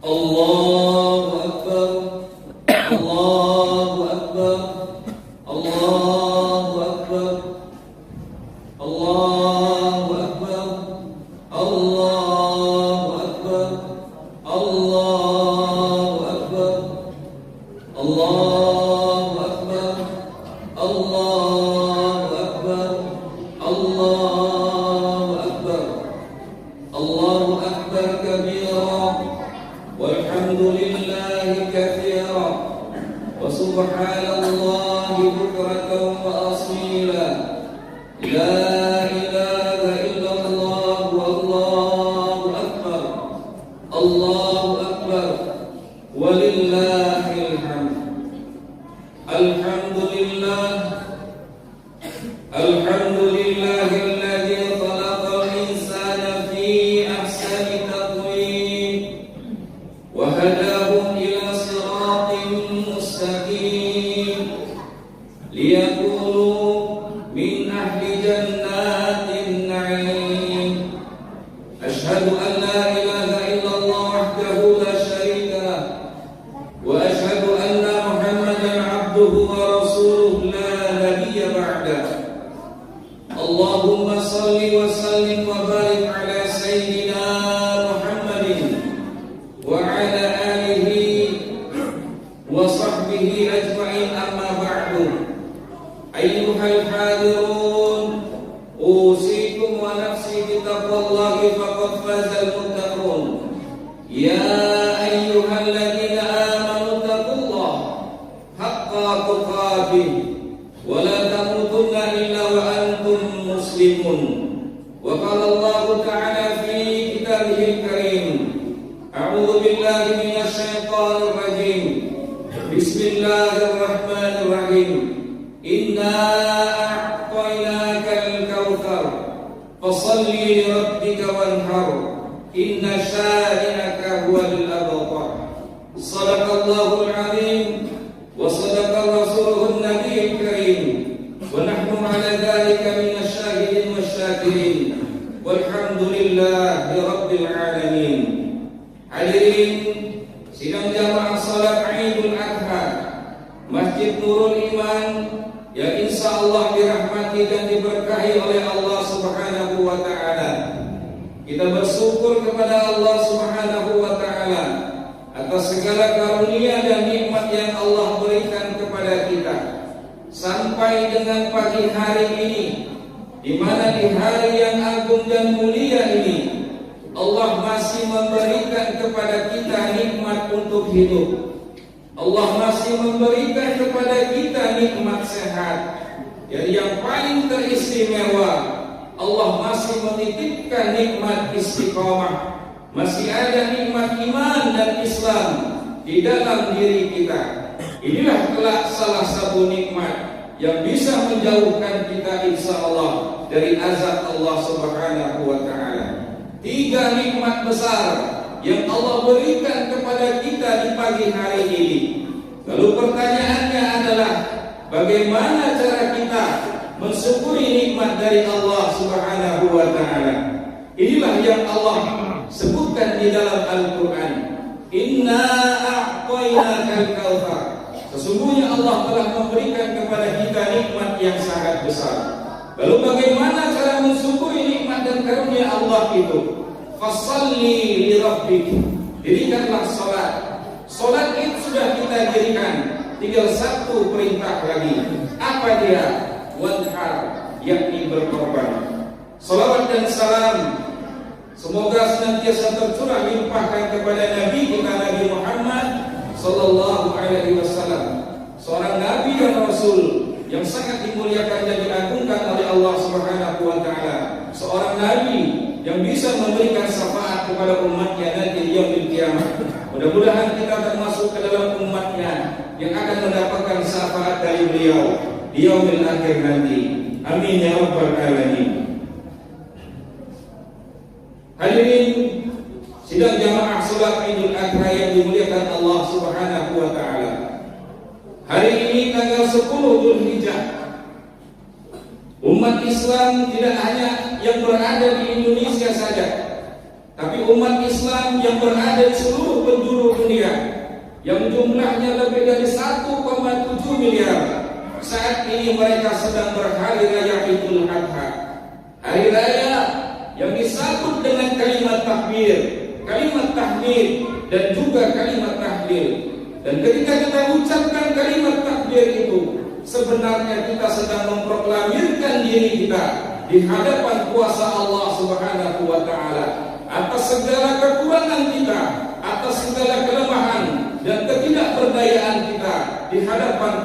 Allahu Akbar, Allahu Akbar, Allahu Akbar, Allahu Akbar, Allahu Akbar, Allahu Akbar, Allahu Akbar, Allahu Akbar, Allahu Akbar, Allahu Akbar kabira, walhamdulillahi katsira, wa subhanallahi bukratan wa asila. La ilaha illallah wallahu akbar, Allahu akbar, walillahil hamd. Alhamdulillah, alhamdulillahilladzi khalaqal insana fi ahsani taqwim wa hadahum ila siratin mustaqim liyakunu min ahli jannatin na'im. Ashhadu an la ilaha illallah wahdahu la syarika lah, wa ashhadu anna Muhammadan abduhu wa rasuluhu la nabiyya ba'dah. Allahumma salli wa sallim wa barik ala sayyidina Muhammadin wa ala alihi wa sahbihi ajma'in, amma ba'du. Ayyuhal hadirun, usikum wa nafsi bitaqwallahi faqad fazal muttaqun. Ya ayyuhalladzina amanu taqullaha haqqa tuqatih wa la tamutunna illa wa antum muslimun. Wa qala Allah ta'ala fi kitabihil karim, a'udzu billahi minasy syaithanir rajim. Bismillahirrahmanirrahim. Inna a'tainakal kautsar fasholli li rabbika wanhar inna syani'aka huwal abtar. Shadaqallahul azim wa sadaqa rasuluhun nabiyil karim wa nahnu 'ala dzalika minasy syahidin wasyakirin walhamdulillahi rabbil alamin. Hadirin sidang jamaah salat Idul Adha Masjid Nurul Iman yang insyaallah dirahmati dan diberkahi oleh Allah Subhanahu wa taala. Kita bersyukur kepada Allah Subhanahu wa taala atas segala karunia dan nikmat yang Allah berikan kepada kita. Sampai dengan pagi hari ini, di mana di hari yang agung dan mulia ini Allah masih memberikan kepada kita nikmat untuk hidup. Allah masih memberikan kepada kita nikmat sehat. Jadi yang paling teristimewa, Allah masih menitipkan nikmat istiqomah. Masih ada nikmat iman dan Islam di dalam diri kita. Inilah kelak salah satu nikmat yang bisa menjauhkan kita insyaallah dari azab Allah Subhanahu wa taala. 3 nikmat besar yang Allah berikan kepada kita di pagi hari ini. Lalu pertanyaannya adalah, bagaimana cara kita mensyukuri nikmat dari Allah Subhanahu wa taala? Inilah yang Allah sebutkan di dalam Al-Qur'an. Inna a'tainakal kautsar. Sesungguhnya Allah telah memberikan kepada kita nikmat yang sangat besar. Lalu bagaimana cara mensyukuri nikmat dan karunia Allah itu? Fasholli li rabbik. Dirikanlah salat. Salat itu sudah kita dirikan, tinggal satu perintah lagi. Apa dia? Wanhar, yakni berkorban. Salawat dan salam semoga senantiasa tercurah limpahkan kepada Nabi kita Nabi Muhammad sallallahu alaihi wasallam, seorang nabi dan rasul yang sangat dimuliakan dan diagungkan oleh Allah Subhanahu wa taala, seorang nabi yang bisa memberikan syafaat kepada umatnya nanti di yaumil kiamat. Mudah-mudahan kita termasuk ke dalam umatnya yang akan mendapatkan syafaat dari beliau di yaumil akhir nanti. Amin ya rabbal alamin. Hadirin sidang jamaah salat Idul Adha yang dimuliakan Allah Subhanahu wa taala. Hari ini tanggal 10 Dzulhijjah, umat Islam tidak hanya yang berada di Indonesia saja, tapi umat Islam yang berada di seluruh penjuru dunia yang jumlahnya lebih dari 1,7 miliar, saat ini mereka sedang berhari raya Idul Adha. Hari raya yang disambut dengan kalimat takbir, kalimat tahmid, dan juga kalimat tahlil. Dan ketika kita ucapkan kalimat takbir itu, sebenarnya kita sedang memproklamirkan diri kita di hadapan kuasa Allah Subhanahu wa taala atas segala kekurangan kita, atas segala kelemahan dan ketidakberdayaan kita di hadapan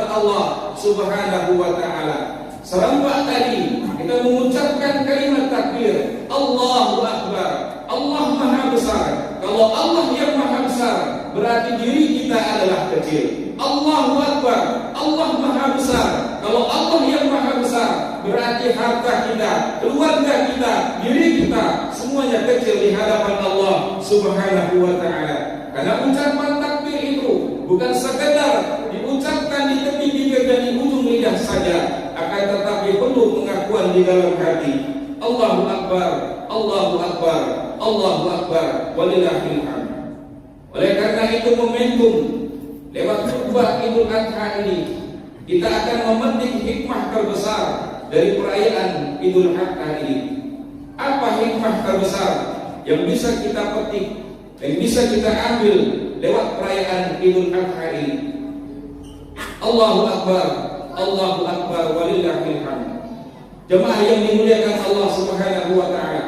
Allah Subhanahu wa taala. Serempak tadi kita mengucapkan kalimat takbir, Allahu Akbar, Allah Maha Besar. Kalau Allah yang Maha Besar, berarti diri kita adalah kecil. Allahu Akbar, Allah Maha Besar. Kalau Allah yang Maha Besar, berarti harta kita, keluarga kita, diri kita, semuanya kecil di hadapan Allah Subhanahu wa taala. Karena ucapan takbir itu bukan sekedar diucapkan di tepi bibir dan di ujung lidah saja, akan tetapi perlu pengakuan di dalam hati. Allahu Akbar, Allahu Akbar, Allahu Akbar, walillahil hamd. Oleh karena itu momentum lewat khutbah Idul Adha ini, kita akan memetik hikmah terbesar dari perayaan Idul Adha ini. Apa hikmah terbesar yang bisa kita petik, yang bisa kita ambil lewat perayaan Idul Adha ini? Allahu Akbar, Allahu Akbar, walillahil hamd. Jemaah yang dimuliakan Allah Subhanahu wa taala,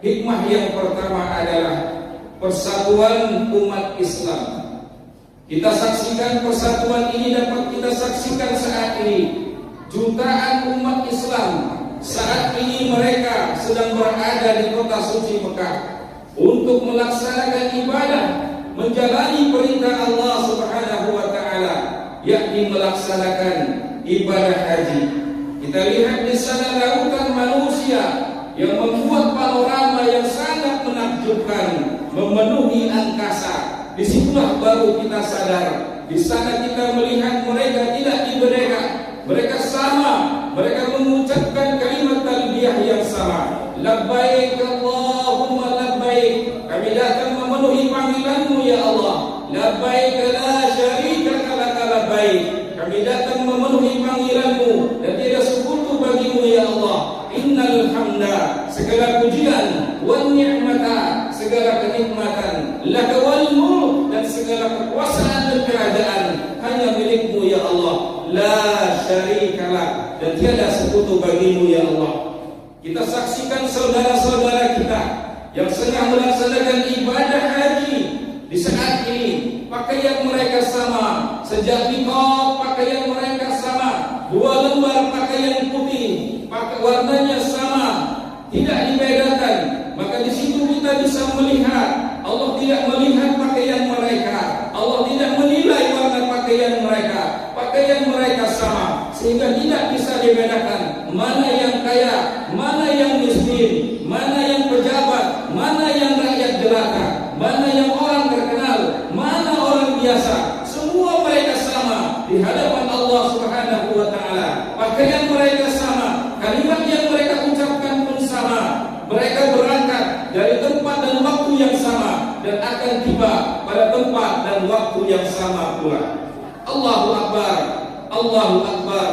hikmah yang pertama adalah persatuan umat Islam. Kita saksikan persatuan ini dapat kita saksikan saat ini. Jutaan umat Islam saat ini mereka sedang berada di kota suci Mekah untuk melaksanakan ibadah, menjalani perintah Allah Subhanahu wa taala, yakni melaksanakan ibadah haji. Kita lihat di sana lautan manusia yang membuat panorama yang sangat menakjubkan, memenuhi angkasa. Disitulah baru kita sadar, di sana kita melihat mereka tidak dibedakan, mereka sama, mereka mengucapkan kalimat talbiyah yang sama. Labbaik Allahumma labbaik, kami datang memenuhi panggilanmu ya Allah. Labbaik la syarika laka labbaik, kami datang memenuhi panggilanmu dan tidak sekutu bagimu ya Allah. Innal hamda, segala pujian, wan ni'mata, segala kenikmatan, laka wal mulk, dan segala kekuasaan dan kerajaan hanya milikmu ya Allah. La syarikalah, dan tiada sekutu bagimu ya Allah. Kita saksikan saudara-saudara kita yang sedang melaksanakan ibadah haji di saat ini. Pakaian mereka sama, sejak miqat pakaian mereka sama, 2 lembar pakaian putih, warnanya sama, tidak dibedakan. Maka di situ kita bisa melihat Allah tidak melihat pakaian mereka, Allah tidak menilai warna pakaian mereka. Pakaian mereka sama, sehingga tidak bisa dibedakan mana yang kaya, mana yang miskin, mana yang pejabat, mana yang rakyat jelata, mana yang orang terkenal, mana orang biasa. Semua mereka sama di hadapan Allah Subhanahu wa taala. Pakaian mereka sama, kalimat yang mereka ucapkan pun sama. Mereka berangkat dari tempat dan waktu yang sama dan akan tiba pada tempat dan waktu yang sama pula. Allahu Akbar, Allahu Akbar,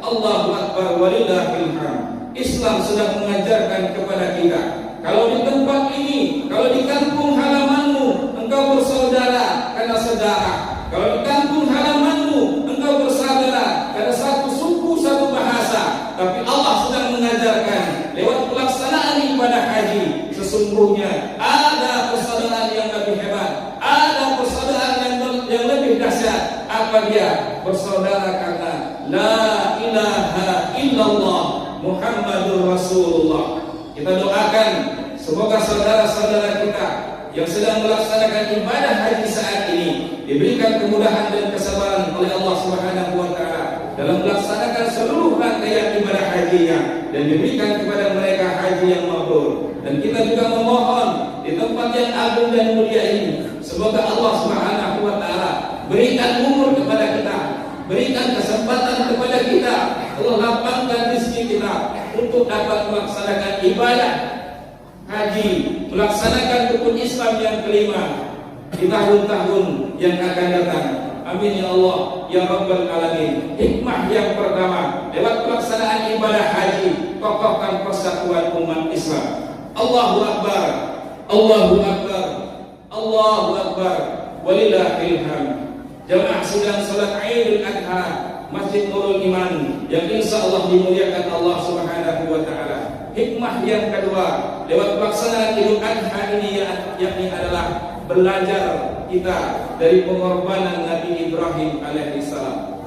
Allahu Akbar, walillahil hamd. Islam sedang mengajarkan kepada kita, kalau di tempat ini, kalau di kampung halamanmu engkau bersaudara karena saudara, kalau di kampung halamanmu engkau bersaudara karena satu suku, satu bahasa. Tapi Allah sedang mengajarkan lewat pelaksanaan ibadah haji, sesungguhnya ada persaudaraan yang lebih hebat, ada persaudaraan yang lebih dahsyat. Apa dia? Bersaudara karena la ilaha illallah Muhammadur Rasulullah. Kita doakan semoga saudara-saudara kita yang sedang melaksanakan ibadah haji saat ini diberikan kemudahan dan kesabaran oleh Allah Subhanahu wa taala dalam melaksanakan seluruh rangkaian ibadah hajinya, dan diberikan kepada mereka haji yang mabrur. Dan kita juga memohon di tempat yang agung dan mulia ini, semoga Allah Subhanahu wa taala berikan umur kepada kita, berikan kesempatan kepada kita, Allah lapangkan rezeki kita untuk dapat melaksanakan ibadah haji, melaksanakan rukun Islam yang kelima di tahun-tahun yang akan datang. Amin ya Allah ya Rabbal Alamin. Hikmah yang pertama, lewat pelaksanaan ibadah haji, kokohkan persatuan umat Islam. Allahu Akbar, Allahu Akbar, Allahu Akbar, walillahil hamd. Jamaah sidang salat Idul Adha Masjid Nurul Iman yang insya Allah dimuliakan Allah Subhanahu wa Ta'ala. Hikmah yang kedua, lewat pelaksanaan Idul Adha ini yakni adalah belajar kita dari pengorbanan Nabi Ibrahim alaihissalam.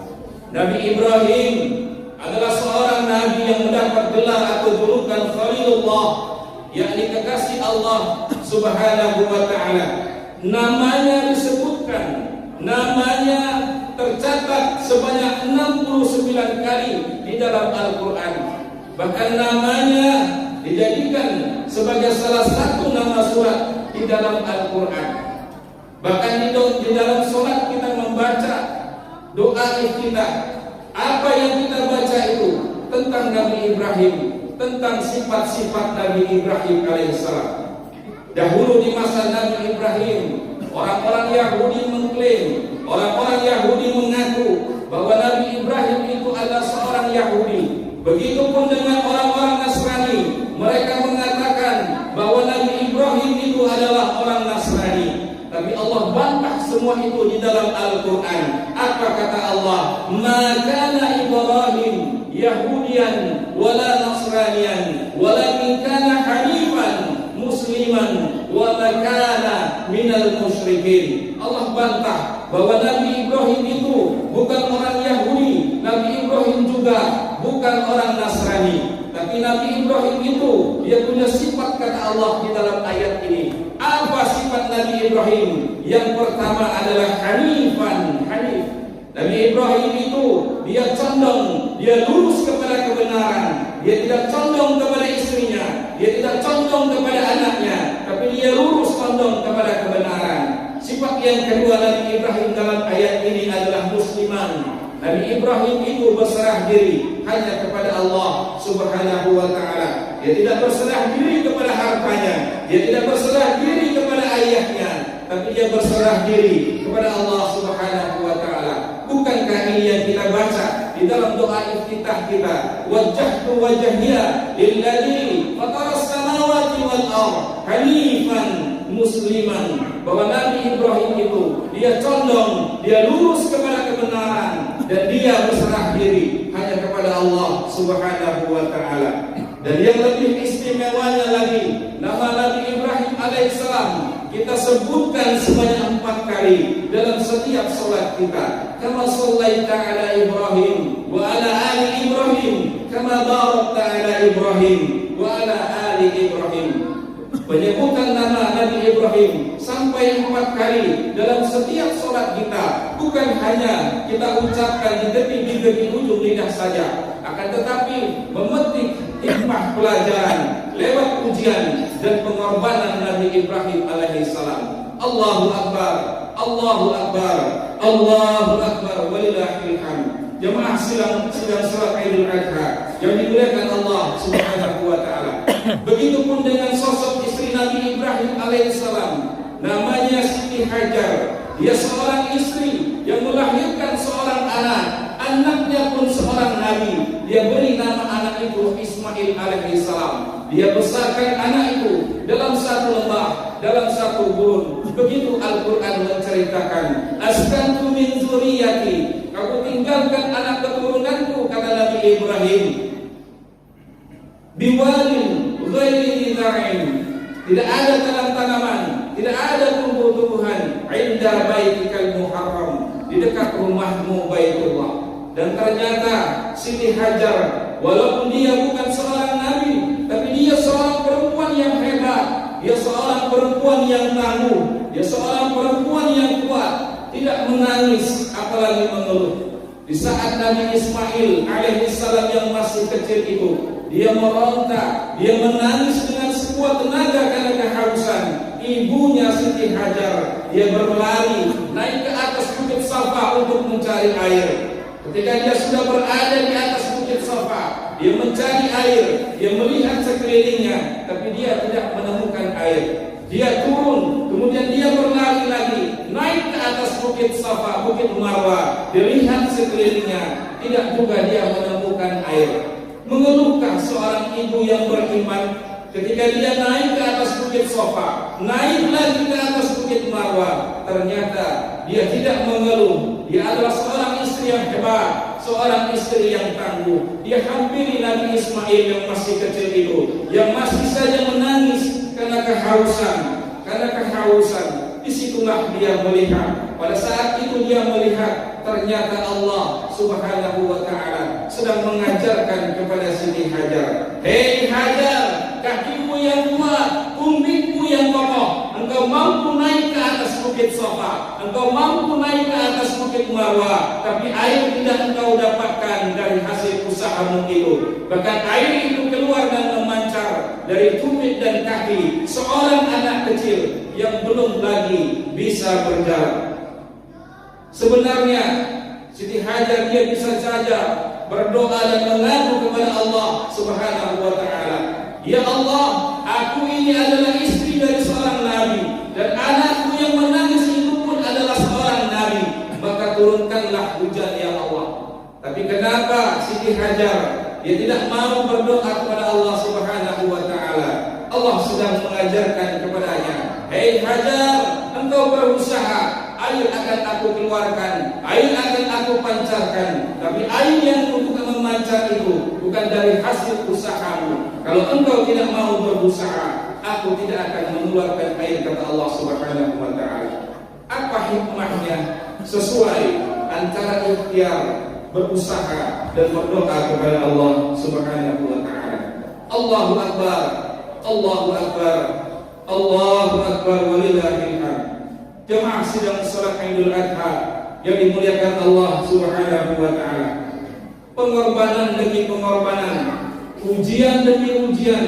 Nabi Ibrahim adalah seorang nabi yang mendapat gelar atau julukan Khalilullah, yakni kekasih Allah Subhanahu wa Ta'ala. Namanya disebutkan, namanya tercatat sebanyak 69 kali di dalam Al-Quran. Bahkan namanya dijadikan sebagai salah satu nama surat di dalam Al-Quran. Bahkan di dalam sholat kita membaca doa iftitah. Apa yang kita baca itu tentang Nabi Ibrahim, tentang sifat-sifat Nabi Ibrahim alaihissalam. Dahulu di masa Nabi Ibrahim, orang-orang Yahudi mengklaim, orang-orang Yahudi mengaku bahwa Nabi Ibrahim itu adalah seorang Yahudi. Begitupun dengan orang-orang Nasrani, mereka mengatakan bahwa Nabi Ibrahim itu adalah orang Nasrani. Tapi Allah bantah semua itu di dalam Al-Quran. Apa kata Allah? Ma kana Ibrahim Yahudian wala Nasranian walakin kana hanifan musliman wa ma kana minal musyrikin. Allah bantah bahwa Nabi Ibrahim itu bukan orang Yahudi, Nabi Ibrahim juga bukan orang Nasrani. Tapi Nabi Ibrahim itu dia punya sifat kata Allah di dalam ayat ini. Apa sifat Nabi Ibrahim? Yang pertama adalah hanifan, hanif. Nabi Ibrahim itu dia condong, dia lurus kepada kebenaran. Dia tidak condong kepada istrinya, dia tidak condong kepada anaknya, tapi dia lurus condong kepada kebenaran. Sifat yang kedua Nabi Ibrahim dalam ayat ini adalah musliman. Nabi Ibrahim itu berserah diri hanya kepada Allah Subhanahu wa Ta'ala. Dia tidak berserah diri kepada hartanya, dia tidak berserah diri kepada ayahnya, tapi dia berserah diri kepada Allah Subhanahu wa Ta'ala. Bukankah ini yang kita baca di dalam doa iftitah kita? Wajjahtu wajhiya lilladzi fataras samawati wal ardh hanifan musliman. Bahwa Nabi Ibrahim itu dia condong, dia lurus kepada kebenaran, dan dia berserah diri hanya kepada Allah Subhanahu wa Ta'ala. Dan yang lebih istimewanya lagi, nama Nabi Ibrahim alaihissalam kita sebutkan sebanyak 4 kali dalam setiap sholat kita. Kama shallaita ala Ibrahim wa ala ali Ibrahim kama barakta ala Ibrahim wa ala ali Ibrahim. Penyebutan nama Nabi Ibrahim sampai 4 kali dalam setiap sholat kita, bukan hanya kita ucapkan di tepi ujung lidah saja, akan tetapi memetik hikmah pelajaran lewat ujian dan pengorbanan Nabi Ibrahim alaihissalam. Allahu Akbar, Allahu Akbar, Allahu Akbar, walillahil hamd. Jemaah sidang salat Idul Adha yang dimuliakan Allah Subhanahu wa Ta'ala. Begitupun dengan sosok istri Nabi Ibrahim alaihissalam, namanya Siti Hajar. Dia seorang istri yang melahirkan seorang anak, anaknya pun seorang nabi. Dia beri nama anak itu Ismail alaihissalam. Dia besarkan anak itu dalam satu lembah, dalam satu gurun. Begitu Al-Quran menceritakan, askantu min dzurriyyati, aku tinggalkan anak keturunanku, kata Nabi Ibrahim, biwadin ghairi dzar'in, tidak ada tanam-tanaman, tidak ada tumbuh-tumbuhan, inda baitikal muharram, di dekat rumahmu Baitullah. Dan ternyata Siti Hajar, walaupun dia bukan seorang nabi, tapi dia seorang perempuan yang hebat, dia seorang perempuan yang tangguh, dia seorang perempuan yang kuat, tidak menangis apalagi mengeluh. Di saat Nabi Ismail alaihissalam yang masih kecil itu, dia meronta, dia menangis dengan sekuat tenaga karena kehausan. Ibunya Siti Hajar, dia berlari naik ke atas bukit Safa untuk mencari air. Ketika dia sudah berada di atas bukit Safa, dia mencari air. dia melihat sekelilingnya, tapi dia tidak menemukan air. Dia turun, kemudian dia berlari lagi, naik ke atas bukit Safa, bukit Marwah. Dia lihat sekelilingnya, tidak juga dia menemukan air. Mengeluhkan seorang ibu yang beriman ketika dia naik ke atas bukit Safa, naik lagi ke atas bukit Marwah. Ternyata dia tidak mengeluh. Dia adalah seorang istri yang hebat, seorang istri yang tangguh. Dia hampiri Nabi Ismail yang masih kecil itu, yang masih saja menangis karena kehausan. Disitulah dia melihat. Pada saat itu dia melihat ternyata Allah Subhanahu wa ta'ala sedang mengajarkan kepada Siti Hajar, hei Hajar, kakimu yang kuat, tumitmu yang kokoh, engkau mampu naik ke atas bukit Safa, engkau mampu naik ke atas bukit Marwah, tapi air tidak engkau dapatkan dari hasil usahamu itu. Bahkan air itu keluar dan memancar dari tumit dan kaki seorang anak kecil yang belum lagi bisa berjalan. Sebenarnya Siti Hajar dia bisa saja berdoa dan mengadu kepada Allah Subhanahu wa ta'ala. Ya Allah, aku ini adalah istri dari seorang nabi, dan anakku yang menangis itu pun adalah seorang nabi. Maka turunkanlah hujan ya Allah. Tapi kenapa Siti Hajar dia tidak mau berdoa kepada Allah Subhanahu wa ta'ala? Allah sedang mengajarkan kepadanya, hei Hajar, engkau berusaha, air akan aku keluarkan, air akan aku pancarkan, tapi air yang untuk memancar itu bukan dari hasil usahamu. Kalau engkau tidak mau berusaha, aku tidak akan mengeluarkan air, kata Allah Subhanahu wa ta'ala. Apa hikmahnya sesuai antara ikhtiar, berusaha dan berdoa kepada Allah Subhanahu wa ta'ala? Allahu Akbar, Allahu Akbar, Allahu Akbar, walillahil hamd. Jemaah sidang salat Idul Adha yang dimuliakan Allah Subhanahu wa ta'ala. Pengorbanan demi pengorbanan, ujian demi ujian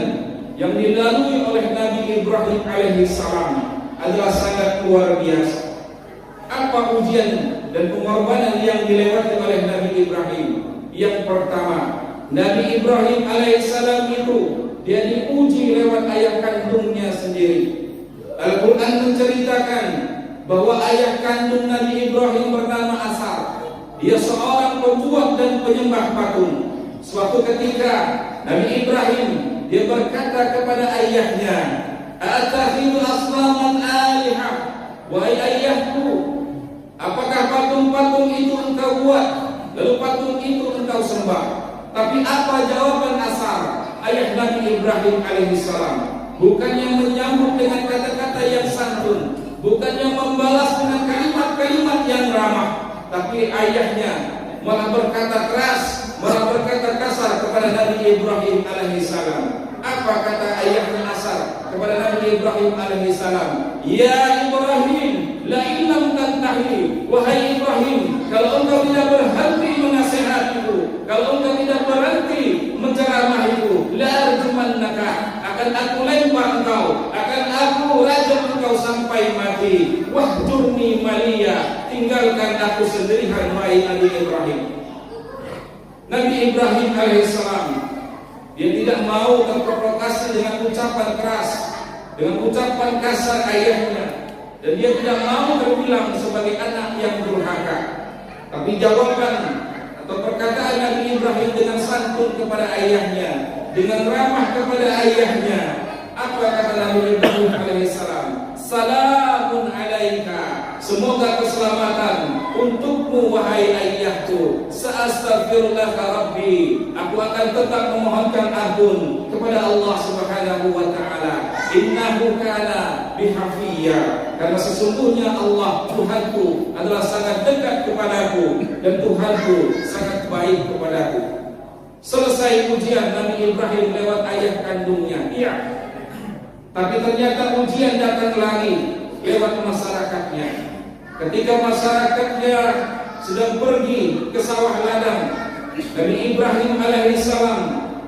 yang dilalui oleh Nabi Ibrahim alaihi salam adalah sangat luar biasa. Apa ujian dan pengorbanan yang dilewati oleh Nabi Ibrahim? Yang pertama, Nabi Ibrahim alaihissalam itu dia diuji lewat ayah kandungnya sendiri. Al-Quran menceritakan bahwa ayah kandung Nabi Ibrahim bernama Azar. Dia seorang pembuat dan penyembah patung. Suatu ketika Nabi Ibrahim dia berkata kepada ayahnya, "Atakhidu asnaman alihah?" Wahai ayahku, apakah patung-patung itu engkau buat, lalu patung itu engkau sembah? Tapi apa jawaban Azar, ayah Nabi Ibrahim alaihissalam? Bukannya menyambut dengan kata-kata yang santun, bukannya membalas dengan kalimat-kalimat yang ramah, tapi ayahnya malah berkata keras, malah berkata kasar kepada Nabi Ibrahim alaihissalam. Apa kata ayahnya Azar kepada Nabi Ibrahim alaihissalam? Ya Ibrahim, la illam tantahi, wahai Ibrahim, kalau engkau tidak berhenti menasihatiku, kalau engkau tidak berhenti menceramahiku, la arjumannaka, akan aku lempar engkau, akan aku rajam engkau sampai mati. Wahjurni maliya, tinggalkan aku sendirian, wahai Nabi Ibrahim. Nabi Ibrahim alaihissalam dia tidak mau terprovokasi dengan ucapan keras, dengan ucapan kasar ayahnya, dan dia tidak mau terbilang sebagai anak yang durhaka. Tapi jawaban atau perkataan Nabi Ibrahim dengan santun kepada ayahnya, dengan ramah kepada ayahnya, apa kata Nabi Ibrahim alaihissalam? Salamun alaika, semoga keselamatan untukmu wahai ayahku. Sa'astaghfirullah rabbi, aku akan tetap memohonkan ampun kepada Allah Subhanahu wa ta'ala. Innahu kana bihafiyya, karena sesungguhnya Allah Tuhanku adalah sangat dekat kepadaku, dan Tuhanku sangat baik kepadaku. Selesai ujian Nabi Ibrahim lewat ayah kandungnya, iya. Tapi ternyata ujian datang lagi lewat masyarakatnya. Ketika masyarakatnya sedang pergi ke sawah ladang, Nabi Ibrahim alaihissalam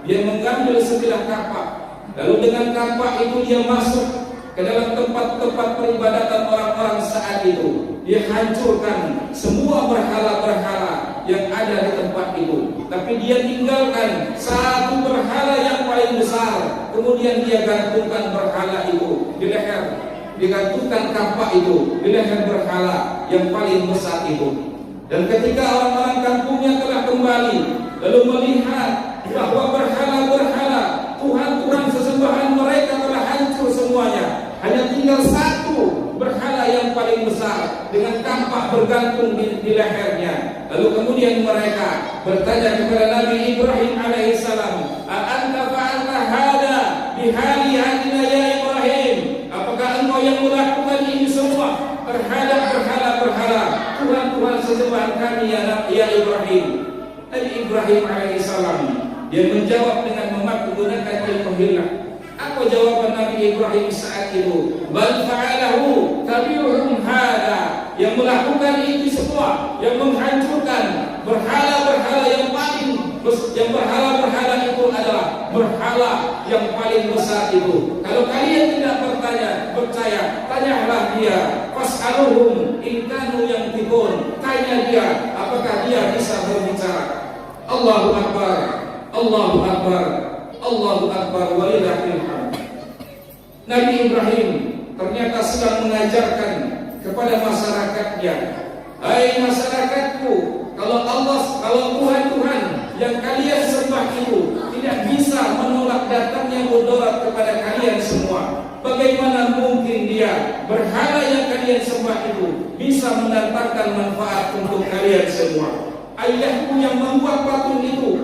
dia mengambil sebilah kapak, lalu dengan kapak itu dia masuk ke dalam tempat-tempat peribadatan orang-orang saat itu. Dia hancurkan semua berhala-berhala yang ada di tempat itu. Tapi dia tinggalkan satu berhala yang paling besar, kemudian dia gantungkan berhala itu di leher, digantungkan kampak itu di leher berhala yang paling besar itu. Dan ketika orang-orang kampungnya telah kembali lalu melihat bahwa berhala-berhala Tuhan-Tuhan sesembahan mereka telah hancur semuanya, hanya tinggal satu berhala yang paling besar dengan kampak bergantung di lehernya. Lalu kemudian mereka bertanya kepada Nabi Ibrahim alaihissalam, "A'anta fa'alta hada bihali atina ya Ibrahim?" Apakah engkau yang melakukan ini semua terhadap berhala-berhala Tuhan-Tuhan sesembahan kami ya Ibrahim? Nabi Ibrahim alaihissalam dia menjawab dengan menggunakan ilmu hilah. Apa jawaban Nabi Ibrahim saat itu? Bal fa'alahu kabiruhum hada. Yang melakukan itu semua, yang menghancurkan berhala-berhala yang berhala-berhala itu adalah berhala yang paling besar itu. Kalau kalian tidak percaya, tanyalah dia. Fas'aluhum in kanu yantiqun. Tanya dia apakah dia bisa berbicara. Allahu Akbar. Allahu Akbar. Allahu Akbar walillahil hamd. Nabi Ibrahim ternyata sedang mengajarkan kepada masyarakatnya, "Hai masyarakatku, kalau Tuhan yang kalian sembah itu tidak bisa menolak datangnya mudarat kepada kalian semua, bagaimana mungkin dia berhala yang kalian sembah itu bisa mendatangkan manfaat untuk kalian semua? Ayahku yang membuat patung itu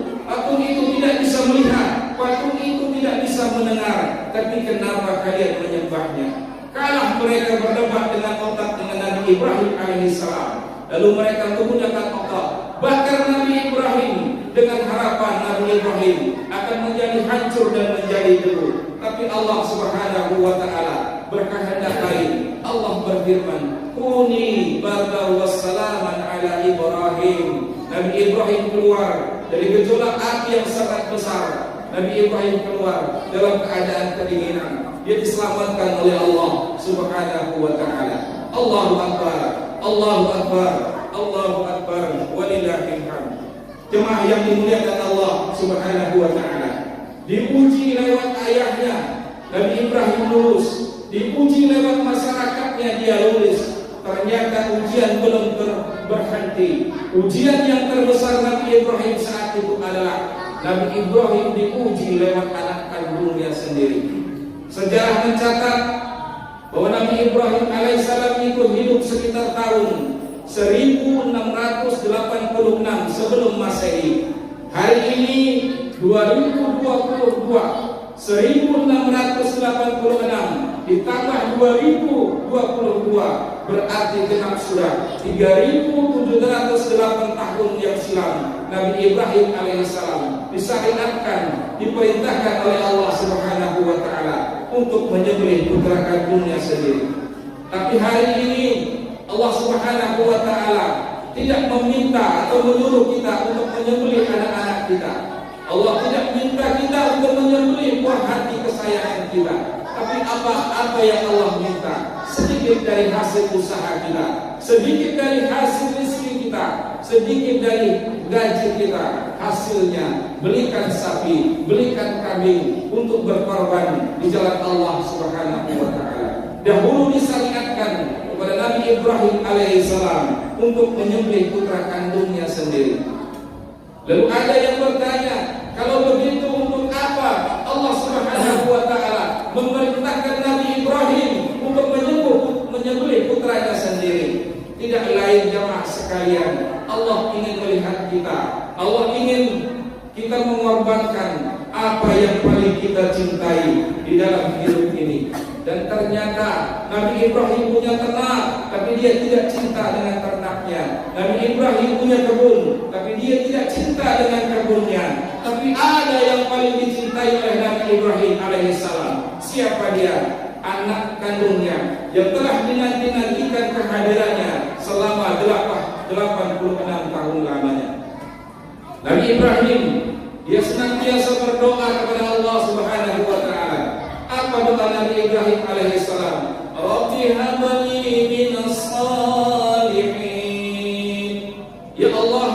tidak bisa melihat, patung itu tidak bisa mendengar, tapi kenapa kalian menyembahnya?" Kalah mereka berdebat dengan otak dengan Nabi Ibrahim alaihissalam. Lalu mereka menggunakan otak, bakar Nabi Ibrahim dengan harapan Nabi Ibrahim akan menjadi hancur dan menjadi debu. Tapi Allah Subhanahu wa taala berkehendak lain. Allah berfirman, "Kuni bardan wassalaman ala Ibrahim." Nabi Ibrahim keluar dari gejolak api yang sangat besar. Nabi Ibrahim keluar dalam keadaan kedinginan. Dia diselamatkan oleh Allah Subhanahu wa taala. Allahu Akbar. Allahu Akbar. Allahu Akbar walillahil hamd. Jemaah yang dimuliakan Allah Subhanahu wa taala, diuji lewat ayahnya Nabi Ibrahim lulus, diuji lewat masyarakatnya dia lulus. Ternyata ujian belum berhenti. Ujian yang terbesar Nabi Ibrahim saat itu adalah Nabi Ibrahim diuji lewat anak kandungnya sendiri. Sejarah mencatat bahwa Nabi Ibrahim alaihissalam itu hidup sekitar tahun 1686 sebelum Masehi. Hari ini 2022, 1686 ditambah 2022 berarti genap sudah 3708 tahun yang silam. Nabi Ibrahim alaihissalam disyariatkan, diperintahkan oleh Allah Subhanahu wa taala untuk menyembelih putra kandungnya sendiri. Tapi hari ini Allah Subhanahu wa taala tidak meminta atau menyuruh kita untuk menyembelih anak-anak kita. Allah tidak minta kita untuk menyembelih buah hati kesayangan kita. Tapi apa yang Allah minta? Sedikit dari hasil usaha kita, sedikit dari hasil rezeki kita, sedikit dari gaji kita, hasilnya belikan sapi, belikan kambing untuk berkorban di jalan Allah Subhanahu wa taala. Dahulu disyariatkan kepada Nabi Ibrahim alaihissalam untuk menyembelih putra kandungnya sendiri. Lalu ada yang bertanya, kalau begitu untuk apa Allah Subhanahu wa taala memerintahkan Nabi Ibrahim untuk menyembelih putranya sendiri? Tidak lain jamaah sekalian, Allah ingin melihat kita. Allah ingin kita mengorbankan apa yang paling kita cintai di dalam hidup ini. Dan ternyata Nabi Ibrahim punya ternak, tapi dia tidak cinta dengan ternaknya. Nabi Ibrahim punya kebun, tapi dia tidak cinta dengan kebunnya. Tapi ada yang paling dicintai oleh Nabi Ibrahim alaihissalam. Siapa dia? Anak kandungnya yang telah dinanti-nantikan kehadirannya selama 86 tahun lamanya. Nabi Ibrahim dia senantiasa berdoa kepada Allah Subhanahu wa taala. Apa doa Nabi Ibrahim alaihissalam? Rabbi habli minas salihin. Ya Allah,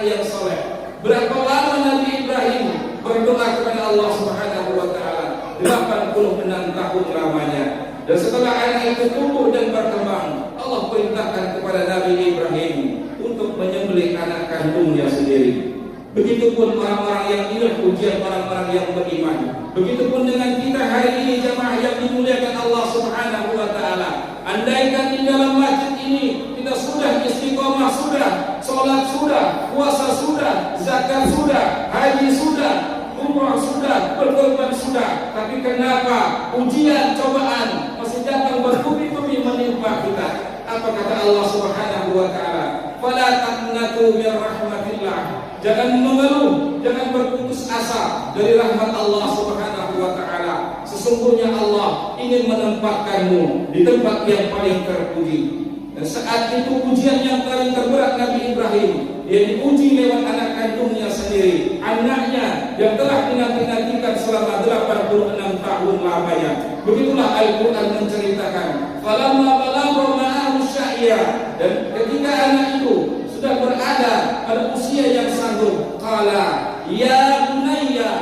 anak yang soleh. Berapa lama Nabi Ibrahim berdoa kepada Allah Subhanahu wa taala? 86 tahun lamanya. Dan setelah anak itu tumbuh dan berkembang, Allah perintahkan kepada Nabi Ibrahim untuk menyembelih anak kandungnya sendiri. Begitupun orang-orang yang ingat ujian orang-orang yang beriman. Begitupun dengan kita hari ini jamaah yang dimuliakan Allah Subhanahu wa taala. Andaikan di dalam masjid ini kita sudah istiqomah, sudah salat, sudah puasa, sudah zakat, sudah haji, sudah umrah, sudah berkorban, sudah, tapi kenapa ujian cobaan masih datang bertubi-tubi menimpa kita? Apa kata Allah Subhanahu wa taala? Fala taqnatu min rahmatillah. Jangan mengeluh, jangan berputus asa dari rahmat Allah Subhanahu wa taala. Sesungguhnya Allah ingin menempatkanmu di tempat yang paling terpuji. Dan saat itu ujian yang paling terberat Nabi Ibrahim, dia diuji lewat anak kandungnya sendiri, anaknya yang telah dinanti-nantikan selama 86 tahun lamanya. Begitulah Al-Quran menceritakan, falamma balagha ma'ahu sya'ya, dan ketika anak itu sudah berada pada usia yang sanggup, qala ya bunayya,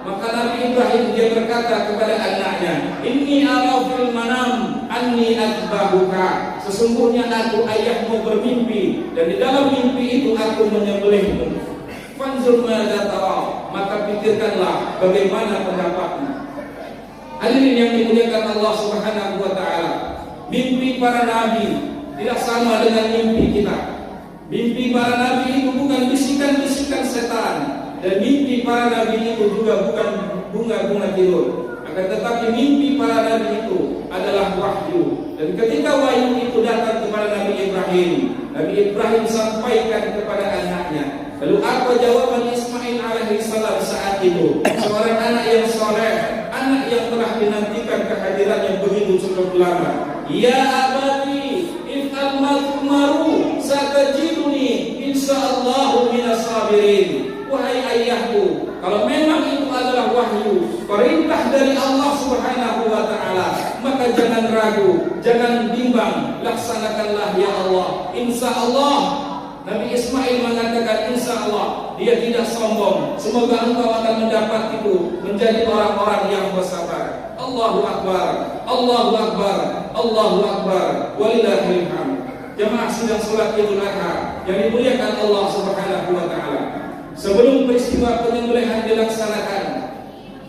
maka Nabi Ibrahim dia berkata kepada anaknya, inni ara fil manam anni atbahuka, sesungguhnya aku ayahmu bermimpi dan di dalam mimpi itu aku menyembelihmu. Fanzur madza tara, maka pikirkanlah bagaimana pendapatmu. Hadirin yang dimuliakan Allah Subhanahu wa taala, mimpi para nabi tidak sama dengan mimpi kita. Mimpi para nabi itu bukan bisikan-bisikan setan, dan mimpi para nabi itu juga bukan bunga-bunga tidur. Akan tetapi mimpi para nabi itu adalah wahyu. Dan ketika wahyu itu datang kepada Nabi Ibrahim sampaikan kepada anaknya. Lalu apa jawaban Ismail alaihi salam saat itu? Seorang anak yang soleh, anak yang telah dinantikan kehadiran yang begitu cukup lama. Ya abati, if'al ma tu'maru, satajiduni insyaallahu minas sabirin. Wahai ayahku, kalau memang itu adalah wahyu, perintah dari Allah Subhanahu wa taala, maka jangan ragu, jangan bimbang, laksanakanlah ya Allah. Insyaallah. Nabi Ismail mengatakan insyaallah, dia tidak sombong. Semoga engkau akan mendapat itu, menjadi orang-orang yang bersabar. Allahu akbar, Allahu akbar, Allahu akbar. Walillahil hamd. Jemaah sidang salat Idul Adha yang dimuliakan Allah Subhanahu wa taala. Sebelum peristiwa penyembelihan dilaksanakan,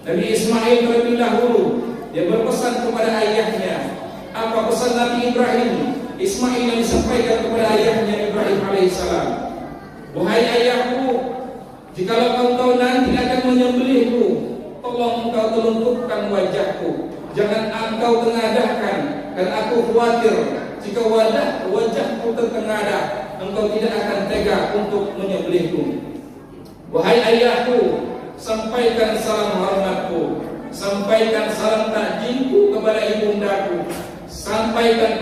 Nabi Ismail terlebih dahulu dia berpesan kepada ayahnya. Apa pesan Nabi Ibrahim? Ismail yang disampaikan kepada ayahnya Ibrahim alaihissalam. Wahai ayahku, jikalau engkau nanti akan menyembelihku, tolong engkau telungkupkan wajahku, jangan engkau tengadahkan, dan aku khawatir jika wajahku tertengadah, engkau tidak akan tega untuk menyembelihku. Wahai ayahku, sampaikan salam hormatku, sampaikan salam takjilku kepada ibundaku, sampaikan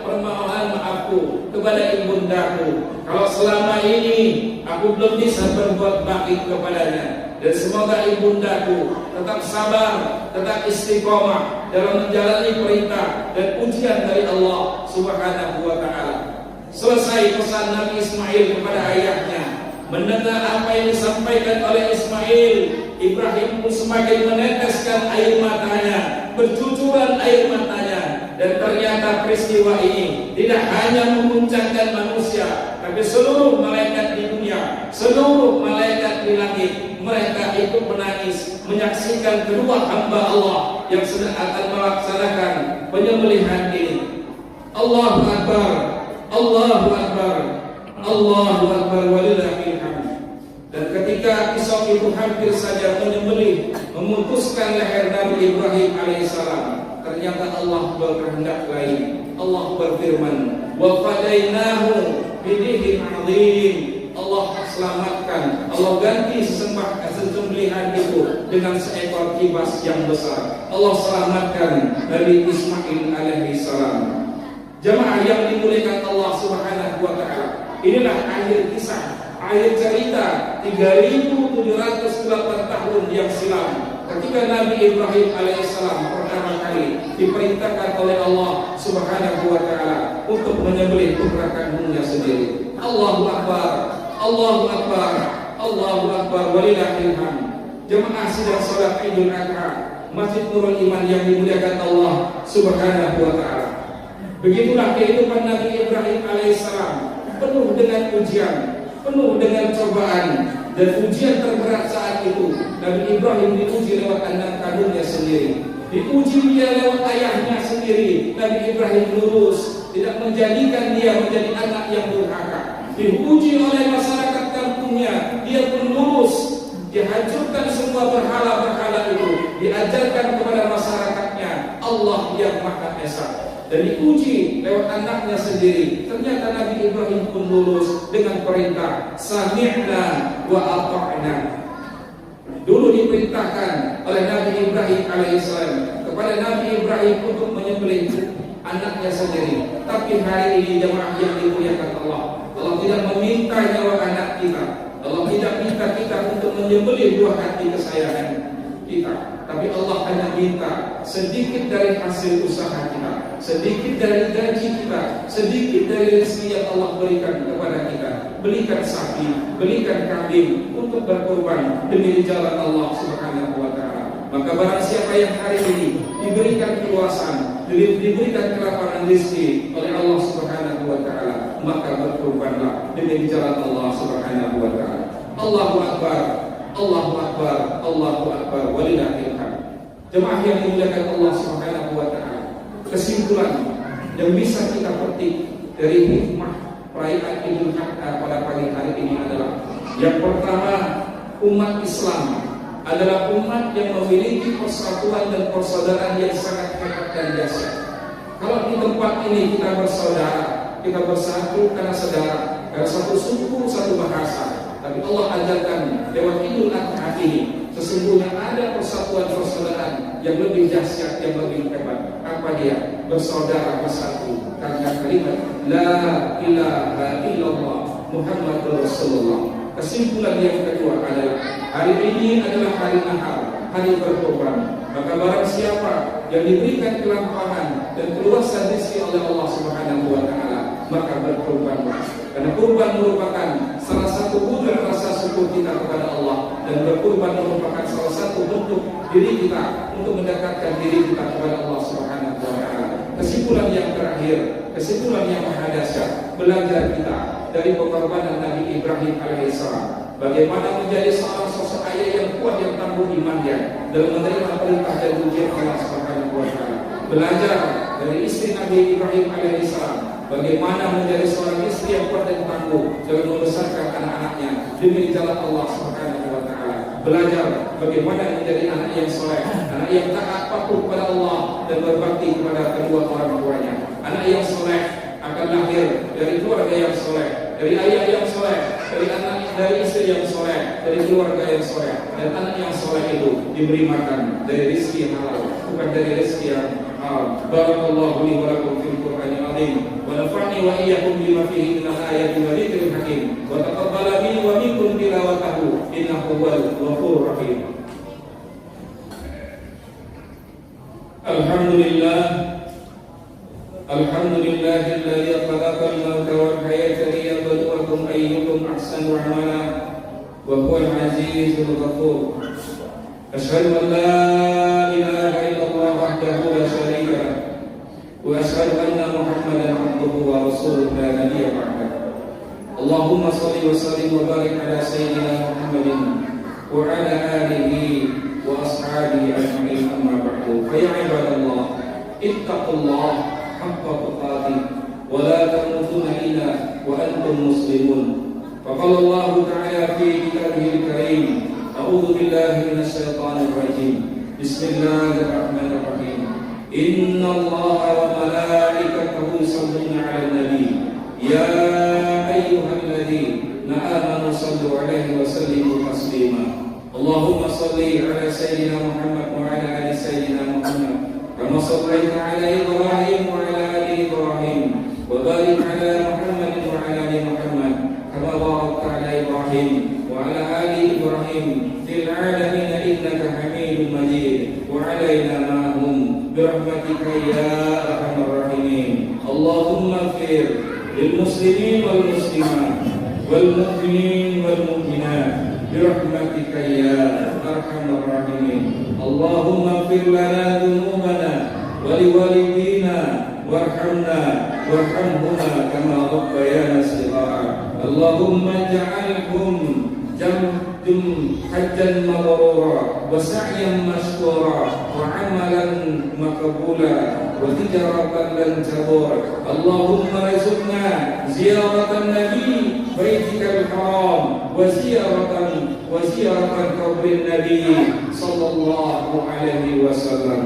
permohonan maafku kepada ibundaku. Kalau selama ini aku belum bisa berbuat baik kepadanya, dan semoga ibundaku tetap sabar, tetap istiqomah dalam menjalani perintah dan ujian dari Allah Subhanahu wa taala. Selesai pesan Nabi Ismail kepada ayahnya, mendengar apa yang disampaikan oleh Ismail, Ibrahim pun semakin meneteskan air matanya, bercucuran air matanya. Dan ternyata peristiwa ini tidak hanya memuncakkan manusia, tapi seluruh malaikat di dunia, seluruh malaikat di langit, mereka itu menangis menyaksikan kedua hamba Allah yang sedang akan melaksanakan penyembelihan ini. Allahu akbar, Allahu akbar, Allahu akbar, walillahil hamd. Dan ketika pisau itu hampir saja menyembelih, memutuskan leher Nabi Ibrahim alaihissalam, ternyata Allah berkehendak lain. Allah berfirman, wa fadainahu bidhin azim. Allah selamatkan, Allah ganti sembelihan itu dengan seekor kibas yang besar. Allah selamatkan Nabi Ismail alaihissalam. Jemaah yang dimuliakan Allah Subhanahu wa taala, inilah akhir kisah, akhir cerita 3708 tahun yang silam, ketika Nabi Ibrahim alaihissalam pertama kali diperintahkan oleh Allah Subhanahu wa taala untuk menyembelih putra kandungnya sendiri. Allahu akbar, Allahu Akbar, Allahu Akbar, walillahil hamd. Jemaah sidang salat Idul Adha Masjid Nurul Iman yang dimuliakan Allah Subhanahu wa taala. Begitulah kehidupan Nabi Ibrahim alaihissalam, penuh dengan ujian, penuh dengan cobaan, dan ujian terberat saat itu Nabi Ibrahim diuji lewat anak kandungnya sendiri, diuji dia lewat ayahnya sendiri. Nabi Ibrahim lurus, tidak menjadikan dia menjadi anak yang durhaka. Diuji oleh masyarakat kampungnya, dia pun lurus. Dihancurkan semua berhala-berhala itu, diajarkan kepada masyarakatnya Allah yang Maha Esa, dan diuji lewat anaknya sendiri. Ternyata Nabi Ibrahim pun lulus dengan perintah sami'na wa ata'na. Dulu diperintahkan oleh Nabi Ibrahim alaihissalam kepada Nabi Ibrahim untuk menyembelih anaknya sendiri. Tapi hari ini jemaah yang dimuliakan Allah, Allah tidak meminta nyawa anak kita. Allah tidak minta kita untuk menyembelih buah hati kesayangan kita, tapi Allah hanya minta sedikit dari hasil usaha kita, sedikit dari gaji kita, sedikit dari rezeki yang Allah berikan kepada kita. Belikan sapi, belikan kambing untuk berkorban demi jalan Allah Subhanahu wa taala. Maka barang siapa yang hari ini diberikan keluasan, diberikan kelapangan rezeki oleh Allah Subhanahu wa taala, maka berkorbanlah demi jalan Allah Subhanahu wa taala. Allahu Akbar, Allahu Akbar, Allahu Akbar, walillahil hamd. Jemaah yang dimuliakan Allah Subhanahu wa taala, kesimpulan yang bisa kita petik dari hikmah perayaan Idul Adha pada pagi hari ini adalah yang pertama, umat Islam adalah umat yang memiliki persatuan dan persaudaraan yang sangat hebat dan dahsyat. Kalau di tempat ini kita bersaudara, kita bersatu karena saudara, karena satu suku, satu bahasa. Tapi Allah ajarkan lewat Idul Adha ini sesungguhnya ada persatuan persaudaraan yang lebih dahsyat, yang lebih hebat. Apa dia? Bersaudara bersatu karena kalimat La ilaha illallah Muhammadur Rasulullah. Kesimpulan yang kedua adalah hari ini adalah hari Nahar, hari berkorban. Maka barang siapa yang diberikan kelapangan dan keluasan rezeki oleh Allah Subhanahu wa taala, maka berkorbanlah. Karena kurban merupakan salah satu wujud rasa syukur kita kepada Allah, dan berkorban merupakan salah satu bentuk diri kita untuk mendekatkan diri kita kepada Allah Subhanahu wa taala. Kesimpulan yang terakhir, kesimpulan yang maha dahsyat, belajar kita dari pengorbanan Nabi Ibrahim alaihissalam. Bagaimana menjadi seorang sosok ayah yang kuat, yang tangguh imannya dalam menerima perintah dan ujian Allah Subhanahu wa taala. Belajar dari istri Nabi Ibrahim alaihissalam, bagaimana menjadi seorang istri yang kuat dan tangguh dalam membesarkan anak-anaknya demi jalan Allah Subhanahu wa taala. Belajar bagaimana menjadi anak yang soleh, anak yang taat patuh kepada Allah dan berbakti kepada kedua orang tuanya. Anak yang soleh akan lahir dari keluarga yang soleh, dari ayah yang soleh, dari istri yang soleh, dari keluarga yang soleh. Dan anak yang soleh itu diberi makan dari rezeki yang halal, bukan dari rezeki yang haram. Barakallahu li wa lakum fil Qur'anil azim, wa nafa'ni wa iyyakum bima fihi minal ayati wa dzikril hakim, wa taqabbala minni wa minkum tilawatahu innahu huwal ghafurur rahim. Alhamdulillah, alhamdulillahilladzi khalaqal mauta wal hayata liyabluwakum ayyukum ahsanu amala wa huwal azizul ghafur. Asyhadu an la ilaha illallah wahdahu la syarika lah wa asyhadu anna Muhammadan abduhu wa rasuluhu la nabiyya ba'dah. Allahumma shalli wa sallim wa barik ala sayyidina Muhammadin wa ala alihi wa ashabihi ajma'in, amma ba'du. Fa ya ibadallah, ittaqullah haqqa tuqatih wa la tamutunna illa wa antum muslimun. Faqala Allah ta'ala fi kitabihil karim, a'udzu billahi minasy syaithanir rajim. Bismillahirrahmanirrahim. Innallaha wa malaikatahu yusholluna 'alan nabi. Ya ayyuhalladzina amanu shallu 'alaihi wa sallimu taslima. Allahumma shalli 'ala sayyidina Muhammad wa 'ala ali sayyidina Muhammad kama shallaita 'ala Ibrahim wa 'ala ali Ibrahim wa barik 'ala Muhammad wa 'ala ali Muhammad kama barakta 'ala Ibrahim wa 'ala ali Ibrahim fil 'alamin innaka Hamidum Majid. Wa 'alaina ma'hum birahmatika ya arhamar rahimin. Allahumma ighfir lil muslimin wal muslimat والمؤمنين والمؤمنات برحمتك يا أرحم الراحمين. اللهم اغفر لنا ذنوبنا ولوالدينا وارحمنا وارحمهما كما ربيانا صغارا. اللهم اجعلهم حجا مبرورا وسعيا مشكورا وعملا مقبولا وتجارة لن تبور. اللهم ارزقنا زيارة النبي بيتك الحرام وزيارة قبر النبي صلى الله عليه وسلم.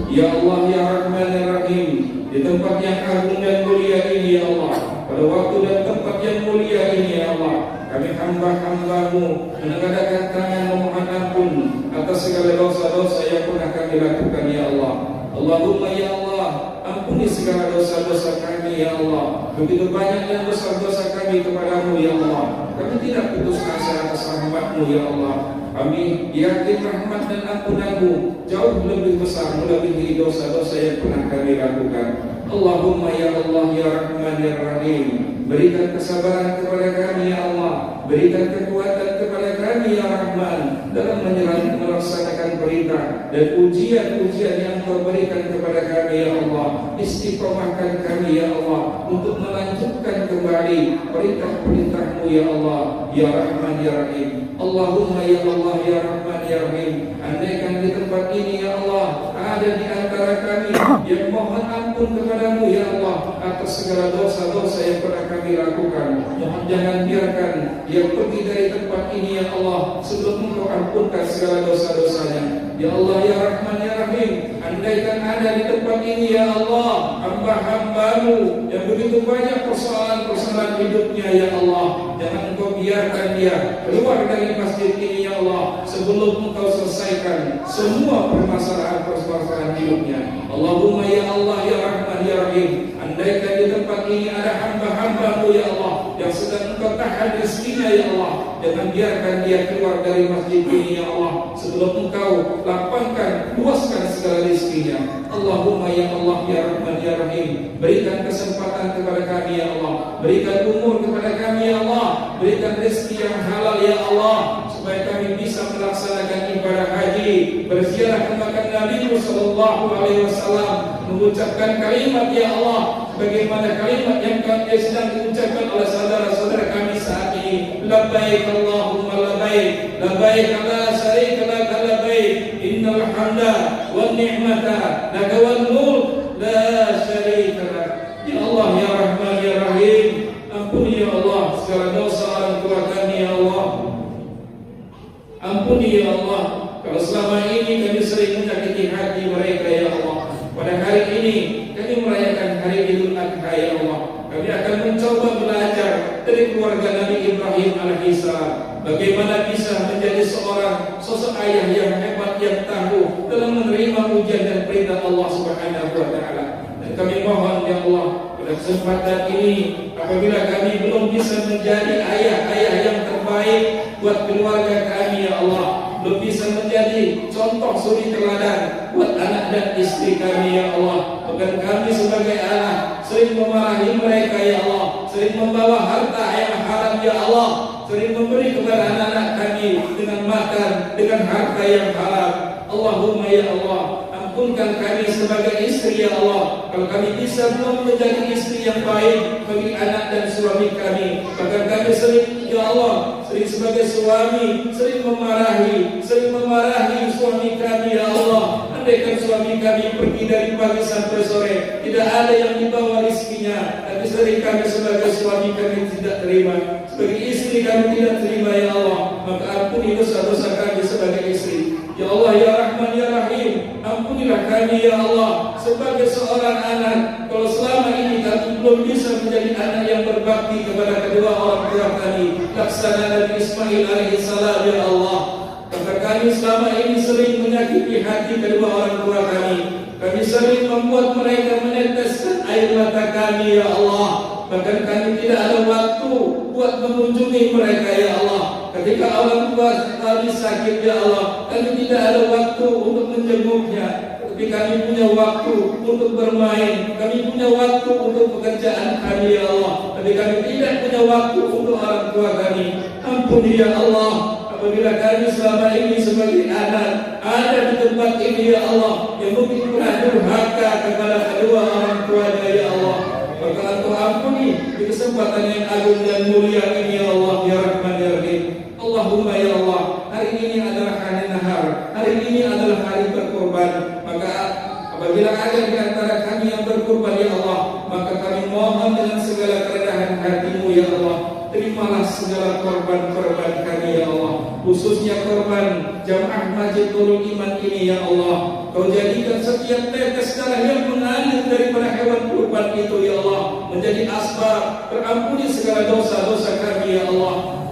Ya Allah ya Rahman ya Rahim, di tempat yang agung dan mulia ini ya Allah, pada waktu dan tempat yang mulia ini ya Allah, kami hamba-Hambamu mengadakan tangan memohon ampun atas segala dosa-dosa yang pernah kami lakukan ya Allah. Allahumma ya Allah, ampuni segala dosa-dosa kami ya Allah. Begitu banyaknya dosa-dosa kami kepadamu ya Allah. Kami tidak putus asa atas rahmat-Mu ya Allah. Kami yakin rahmat dan ampunan-Mu jauh lebih besar melebihi dosa-dosa yang pernah kami lakukan. Allahumma ya Allah ya Rahman ya Rahim, berikan kesabaran kepada kami ya Allah, berikan kekuatan kepada kami ya Rahman dalam melaksanakan perintah dan ujian-ujian yang Kau berikan kepada kami ya Allah. Istiqomahkan kami ya Allah untuk melanjutkan kembali perintah-perintah-Mu ya Allah ya Rahman ya Rahim. Allahumma ya Allah ya Rahman ya Rahim, andaikan di tempat ini ya Allah ada di antara kami yang mohon ampun kepadamu ya Allah atas segala dosa-dosa yang pernah kami lakukan, mohon jangan biarkan dia pergi dari tempat ini ya Allah sebelum Engkau ampunkan segala dosa-dosanya. Ya Allah ya Rahman ya Rahim, andaikan ada di tempat ini ya Allah hamba-Hambamu yang begitu banyak persoalan-persoalan hidupnya ya Allah, jangan Engkau biarkan dia keluar dari masjid ini ya Allah sebelum Engkau selesaikan semua permasalahan hidupnya. Allahumma ya Allah ya Rahman ya Rahim, andaikan di tempat ini ada hamba-Hambamu ya Allah yang sedang Engkau tahan rezekinya ya Allah, jangan biarkan dia keluar dari masjid ini ya Allah sebelum Engkau lapangkan, luaskan segala rezekinya. Allahumma ya Allah ya Rahman ya Rahim, berikan kesempatan kepada kami ya Allah, berikan umur kepada kami ya Allah, berikan rezeki yang halal ya Allah, supaya kami bisa melaksanakan ibadah haji, berziarah ke makam Nabi sallallahu alaihi wasallam, mengucapkan kalimat ya Allah bagaimana kalimat yang sedang diucapkan oleh saudara-saudara kami saat ini. Labbaik Allahumma labbaik, labbaik la syarika lak labbaik, innal hamda wan ni'mata laka wal mulk la syarika lak. Ya Allah ya Rahman ya Rahim, ampuni ya Allah segala dosa orang tua kami ya Allah. Ampuni ya Allah kalau selama ini kami sering menyakiti hati mereka ya Allah. Pada hari ini kami merayakan hari Idul Adha ya Allah. Kami akan mencoba belajar dari keluarga Nabi Ibrahim alaihissalam, bagaimana bisa menjadi seorang sosok ayah yang hebat, yang tangguh dalam menerima ujian dan perintah Allah Subhanahu wa taala. Dan kami mohon ya Allah pada kesempatan ini, apabila kami belum bisa menjadi ayah-ayah yang terbaik buat keluarga kami ya Allah, belum bisa menjadi contoh suri teladan buat anak dan istri kami ya Allah, bahkan kami sebagai anak sering memarahi mereka ya Allah, sering membawa harta yang haram ya Allah, sering memberi kepada anak-anak kami dengan makan dengan harta yang haram. Allahumma ya Allah, ampunkan kami sebagai istri ya Allah, kalau kami bisa belum menjadi istri yang baik bagi anak dan suami kami, bahkan kami sering ya Allah, sering sebagai suami sering memarahi suami kami ya Allah. Andaikan suami kami pergi dari pagi sampai sore, tidak ada yang dibawa rezekinya, tapi sering kami sebagai suami kami tidak terima, sebagai istri kami tidak terima ya Allah, maka ampuni dosa-dosa kami sebagai istri. Ya Allah ya Rahman ya Rahim, ampunilah kami ya Allah sebagai seorang anak, kalau selama ini kami belum bisa menjadi anak yang berbakti kepada kedua orang tua kami, laksana Nabi Ismail alaihissalam ya Allah. Karena kami selama ini sering menyakiti hati kedua orang tua kami, kami sering membuat mereka meneteskan air mata kami ya Allah, bahkan kami tidak ada waktu buat mengunjungi mereka ya Allah. Ketika orang tua kami sakit ya Allah, kami tidak ada waktu untuk menjenguknya. tapi kami punya waktu untuk bermain, kami punya waktu untuk pekerjaan kami ya Allah, tapi kami tidak punya waktu untuk orang tua kami. Ampuni ya Allah, apabila kami selama ini sebagai anak ada di tempat ini ya Allah, yang mungkin pernah durhaka kepada kedua orang tuanya ya Allah, maka Engkau ampuni di kesempatan yang agung dan mulia ini ya Allah ya Rahman ya Rahim. Allahumma ya Allah, hari ini adalah hari nahar, hari ini adalah hari berkorban, maka apabila ada di antara kami yang berkorban ya Allah, maka kami mohon dengan segala kerendahan hati-Mu ya Allah, terimalah segala korban-korban kami ya Allah, khususnya korban jamaah Masjid Nurul Iman ini ya Allah. Kau jadikan setiap tetes darah yang mengalir daripada hewan kurban itu ya Allah menjadi asbab terampuni segala dosa-dosa kami ya Allah.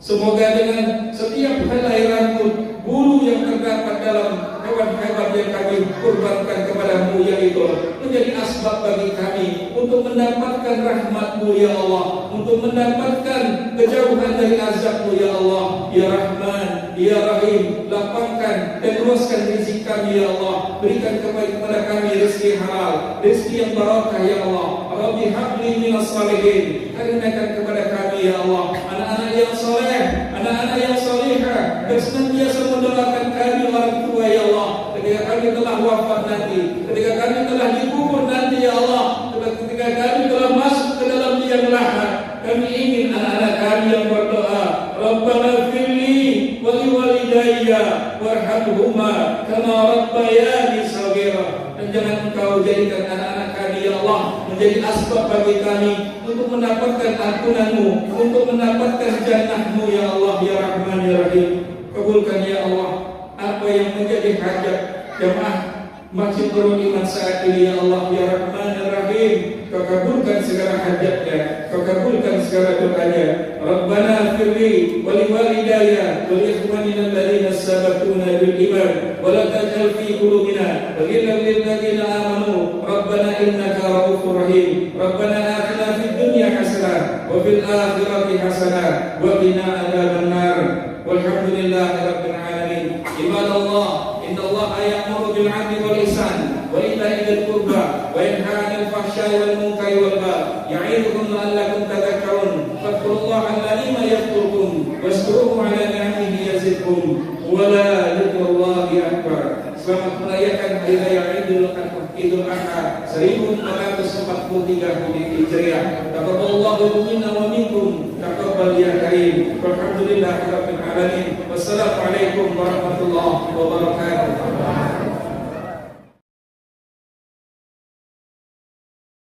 Semoga dengan setiap helai rambut bulu yang terdapat dalam hewan-hewan yang kami kurbankan kepada-Mu yaitu menjadi asbab bagi kami untuk mendapatkan rahmat-Mu ya Allah, untuk mendapatkan kejauhan dari azab-Mu ya Allah ya Rahman ya Rahim. Lapangkan dan luaskan rezeki kami ya Allah, berikan kepada kami rezeki halal, rezeki yang barakah ya Allah. Rabbi habli minas salihin, karuniakan kepada kami ya Allah anak-anak yang soleh, anak-anak yang solehah, dan senantiasa mendoakan kami orang tua ya Allah ketika kami telah wafat nanti, ketika kami telah dikubur nanti ya Allah, ketika kami telah masuk ke dalam liang lahat. Kami ingin anak-anak kami yang berdoa, Rabbana firli wa liwalidayya warhamhuma kama rabbayani shaghira. Dan jangan Engkau jadikan anak-anak kami ya Allah menjadi asbab bagi kami untuk mendapatkan ampunan-Mu, untuk mendapatkan jannah-Mu ya Allah ya Rahman ya Rahim. Kabulkan ya Allah apa yang menjadi hajat jamaah Masjid Nurul Iman saat ini ya Allah ya Rahman ya Rahim. Kau kabulkan segala hajatnya, Kau kabulkan segala doanya. Rabbana firli wa liwalidayya wa liikhwanina alladhina sabaquna bil iman wa la taj'al fi qulubina ghillan lil ladzina amanu Rabbana innaka ra'ufur rahim. Rabbana atina fid dunya hasanah wa fil akhirati hasanah wa qina adzabannar. Walhamdulillahi rabbil alamin. Ibadallah, innallaha ya'muru bil 'adli wal ihsan wa ita'i dzil qurba wa yanha 'anil fahsya'i wal munkari wal baghi ya'idukum la'allakum tadhakkarun. Fadhkurullaha al-'azima yadhkurkum washkuruhu 'ala ni'amihi yazidkum wa la dzikrullahi akbar. Selamat merayakan Hari Raya Idul Adha 1443 Hijriah. Taqabbalallahu minna wa minkum, taqabbal ya karim. Walhamdulillahirabbil alamin. Wassalamualaikum warahmatullahi wabarakatuh.